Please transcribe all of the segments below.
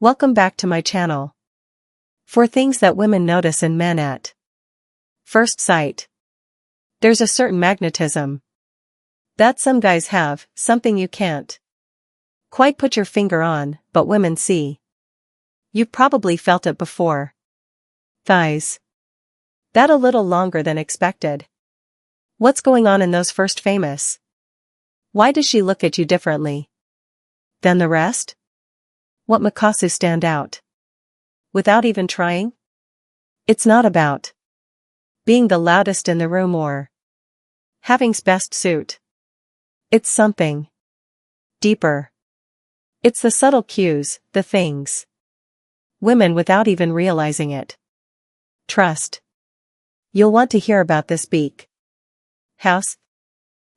Welcome back to my channel. For things that women notice in men at first sight. There's a certain magnetism that some guys have, something you can't quite put your finger on, but women see. You've probably felt it before. Thighs that a little longer than expected. What's going on in those first famous? Why does she look at you differently than the rest? What makes you stand out? Without even trying? It's not about being the loudest in the room or having's best suit. It's something deeper. It's the subtle cues, the things women without even realizing it trust. You'll want to hear about this beak house.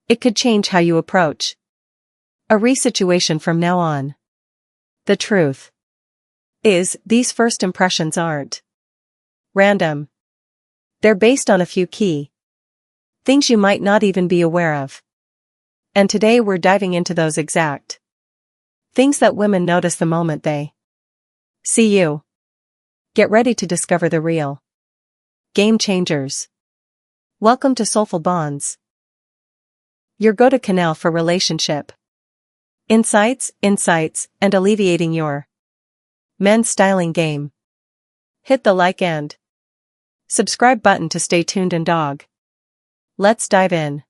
It could change how you approach a situation from now on. The truth is, these first impressions aren't random. They're based on a few key things you might not even be aware of. And today we're diving into those exact things that women notice the moment they see you. Get ready to discover the real game changers. Welcome to Soulful Bonds, your go-to canal for relationship insights, and alleviating your men's styling game. Hit the like and subscribe button to stay tuned and dog. Let's dive in.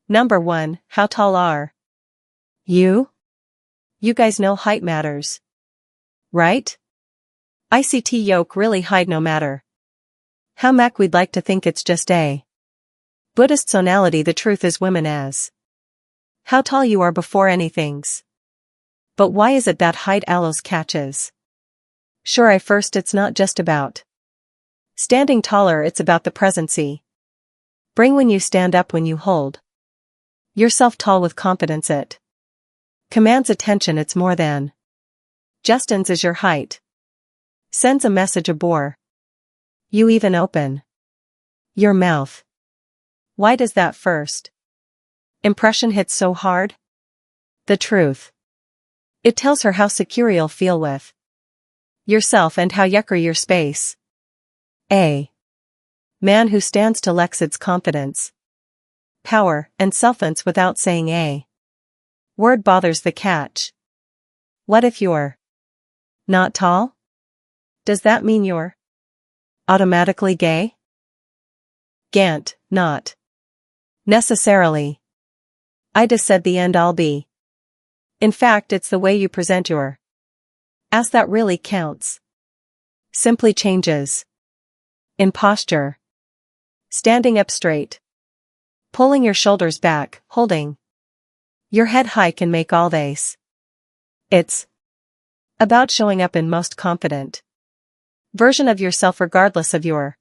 Number 1, how tall are you? You guys know height matters, right? ICT yoke really hide no matter how much we'd like to think it's just a Buddhist sonality. The truth is, women as how tall you are before anything's. But why is it that height allows catches? Sure, at first it's not just about standing taller, it's about the presency bring when you stand up, when you hold yourself tall with confidence. It commands attention. It's more than just is your height sends a message abore you even open your mouth. Why does that first impression hit so hard? The truth. It tells her how secure you'll feel with yourself and how yucker your space. A man who stands to exudes confidence, power, and self-confidence without saying a word bothers the catch. What if you're not tall? Does that mean you're automatically gay? Gant, not necessarily. I just said the end all be. In fact, it's the way you present your ass that really counts. Simply changes in posture. Standing up straight. Pulling your shoulders back, holding your head high can make all this. It's about showing up in most confident version of yourself regardless of your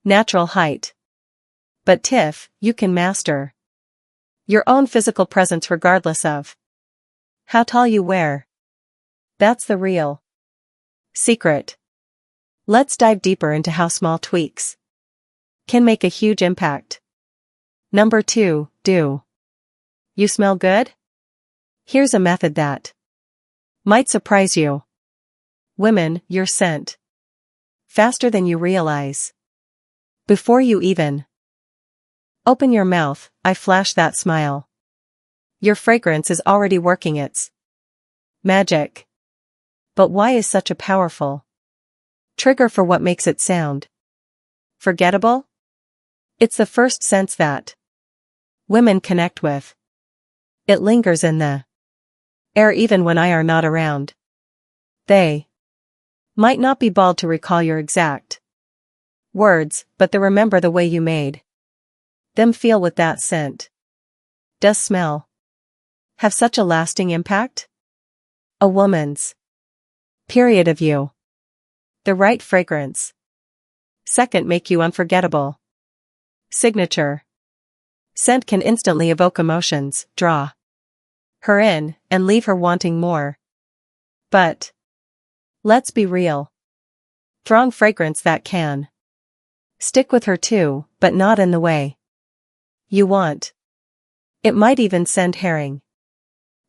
natural height. But Tiff, you can master your own physical presence regardless of how tall you wear. That's the real secret. Let's dive deeper into how small tweaks can make a huge impact. Number 2, do you smell good? Here's a method that might surprise you. Women, your scent faster than you realize. Before you even open your mouth, I flash that smile. Your fragrance is already working its magic. But why is such a powerful trigger for what makes it sound forgettable? It's the first sense that women connect with. It lingers in the air even when I are not around. They might not be bald to recall your exact words, but they remember the way you made them feel with that scent. Does smell have such a lasting impact? A woman's period of you. The right fragrance. Second, make you unforgettable. Signature scent can instantly evoke emotions, draw her in, and leave her wanting more. But let's be real. Strong fragrance that can stick with her too, but not in the way you want. It might even send herring.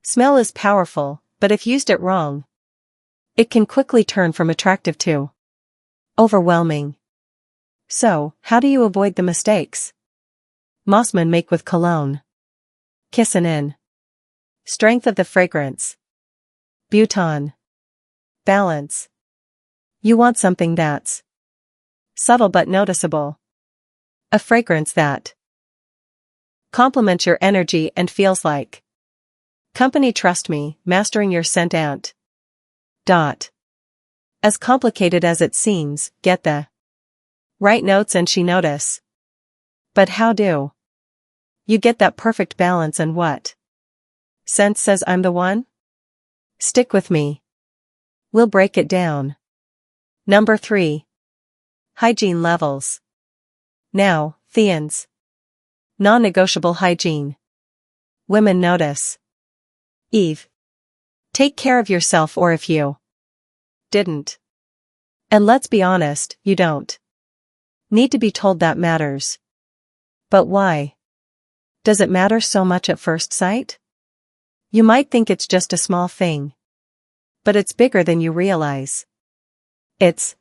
Smell is powerful, but if used it wrong, It can quickly turn from attractive to overwhelming. So, how do you avoid the mistakes Mossmen make with cologne? Kissin' in. Strength of the fragrance. Buton. Balance. You want something that's subtle but noticeable. A fragrance that complements your energy and feels like company. Trust me, mastering your scent ain't as complicated as it seems. Get the right notes and she notice. But how do you get that perfect balance, and what scent says I'm the one? Stick with me. We'll break it down. Number 3. Hygiene levels. Now, Theans. Non-negotiable hygiene. Women notice. Eve. Take care of yourself, or if you didn't. And let's be honest, you don't need to be told that matters. But why does it matter so much at first sight? You might think it's just a small thing. But it's bigger than you realize. It's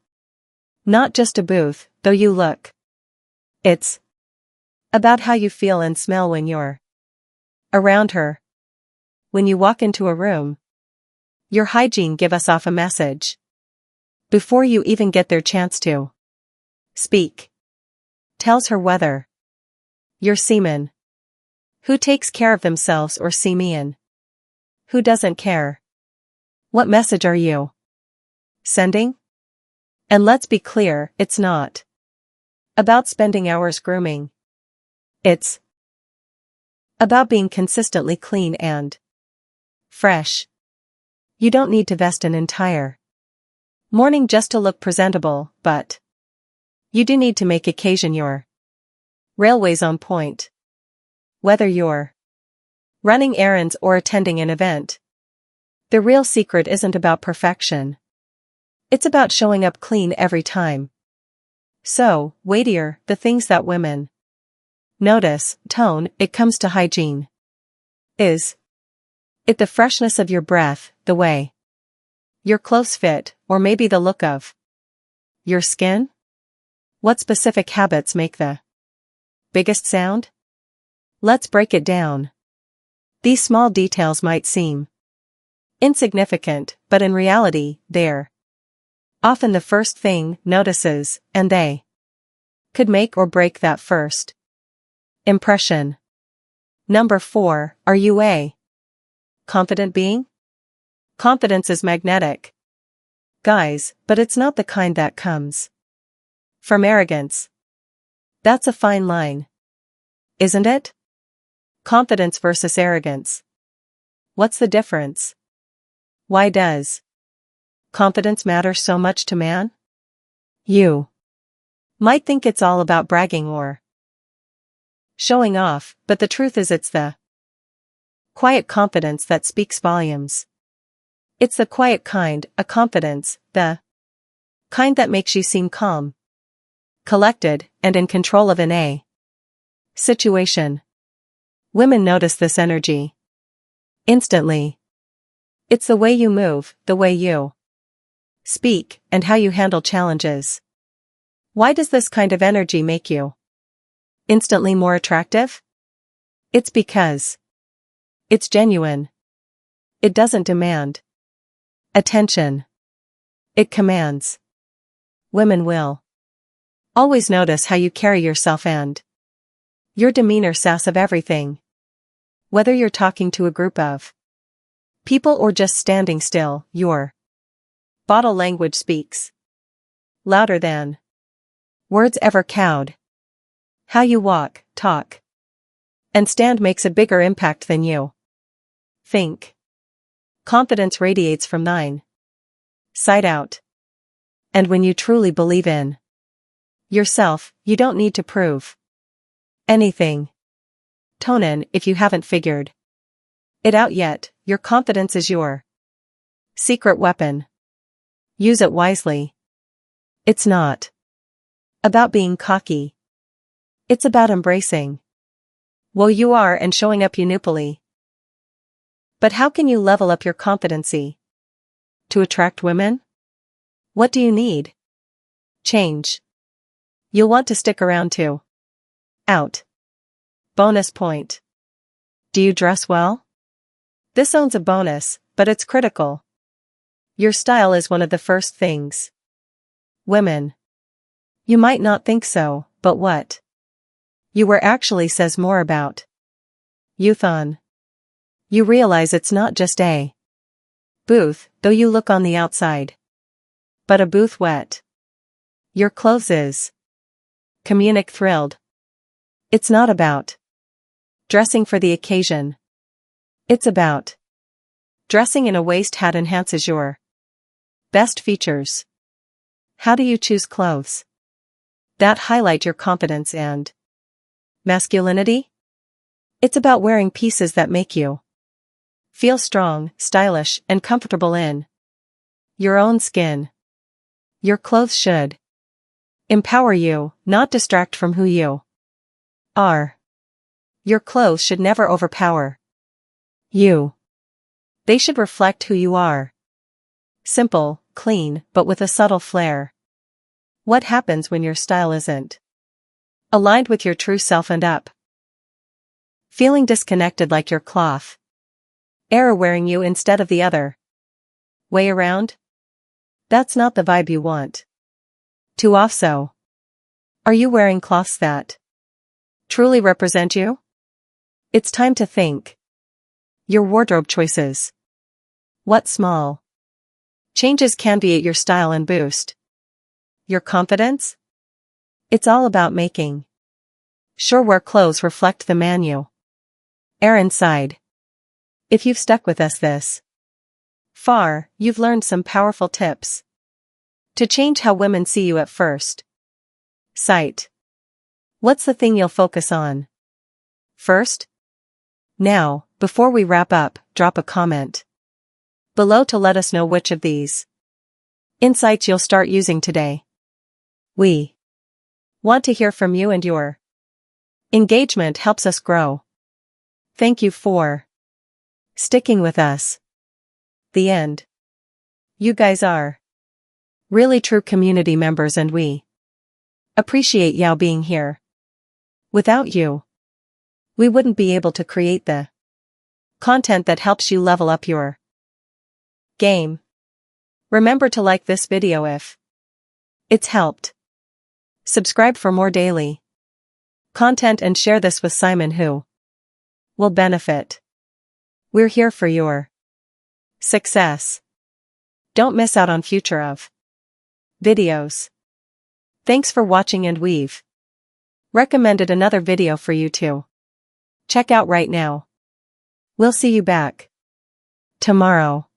not just a booth, though you look. It's about how you feel and smell when you're around her. When you walk into a room, your hygiene gives us off a message before you even get their chance to speak. Tells her whether you're seaman who takes care of themselves or seaman who doesn't care. What message are you sending? And let's be clear, it's not about spending hours grooming. It's about being consistently clean and fresh. You don't need to vest an entire morning just to look presentable, but you do need to make occasion your railways on point. Whether you're running errands or attending an event, the real secret isn't about perfection. It's about showing up clean every time. So, weightier, the things that women notice, tone, it comes to hygiene. Is it the freshness of your breath, the way your clothes fit, or maybe the look of your skin? What specific habits make the biggest sound? Let's break it down. These small details might seem insignificant, but in reality, they're often the first thing notices, and they could make or break that first impression. Number 4, are you a confident being? Confidence is magnetic, guys, but it's not the kind that comes from arrogance. That's a fine line, isn't it? Confidence versus arrogance. What's the difference? Why does confidence matter so much to man? You might think it's all about bragging or showing off, but the truth is it's the quiet confidence that speaks volumes. It's the quiet kind, a confidence, the kind that makes you seem calm, collected, and in control of an situation. Women notice this energy instantly. It's the way you move, the way you speak, and how you handle challenges. Why does this kind of energy make you instantly more attractive? It's because it's genuine. It doesn't demand attention. It commands. Women will always notice how you carry yourself and your demeanor sass of everything. Whether you're talking to a group of people or just standing still, your body language speaks louder than words ever could. How you walk, talk, and stand makes a bigger impact than you think. Confidence radiates from thine side out. And when you truly believe in yourself, you don't need to prove anything. Tone in if you haven't figured it out yet, your confidence is your secret weapon. Use it wisely. It's not about being cocky. It's about embracing well you are and showing up uniquely. But how can you level up your competency? To attract women? What do you need? Change. You'll want to stick around too. Out. Bonus point. Do you dress well? This owns a bonus, but it's critical. Your style is one of the first things. Women. You might not think so, but what you wear actually says more about youth on. You realize it's not just a booth, though you look on the outside, but a booth wet. Your clothes is communic thrilled. It's not about dressing for the occasion. It's about dressing in a waist hat enhances your best features. How do you choose clothes that highlight your confidence and masculinity? It's about wearing pieces that make you feel strong, stylish, and comfortable in your own skin. Your clothes should empower you, not distract from who you are. Your clothes should never overpower you. They should reflect who you are. Simple, clean, but with a subtle flair. What happens when your style isn't aligned with your true self and up feeling disconnected, like your cloth era wearing you instead of the other way around? That's not the vibe you want. Too off so. Are you wearing cloths that truly represent you? It's time to think. Your wardrobe choices. What small changes can be at your style and boost your confidence? It's all about making sure where clothes reflect the man you are inside. If you've stuck with us this far, you've learned some powerful tips to change how women see you at first sight. What's the thing you'll focus on first? Now, before we wrap up, drop a comment below to let us know which of these insights you'll start using today. We want to hear from you, and your engagement helps us grow. Thank you for sticking with us. The end. You guys are really true community members, and we appreciate y'all being here. Without you, we wouldn't be able to create the content that helps you level up your game. Remember to like this video if it's helped. Subscribe for more daily content and share this with Simon who will benefit. We're here for your success. Don't miss out on future of videos. Thanks for watching, and we've recommended another video for you to check out right now. We'll see you back tomorrow.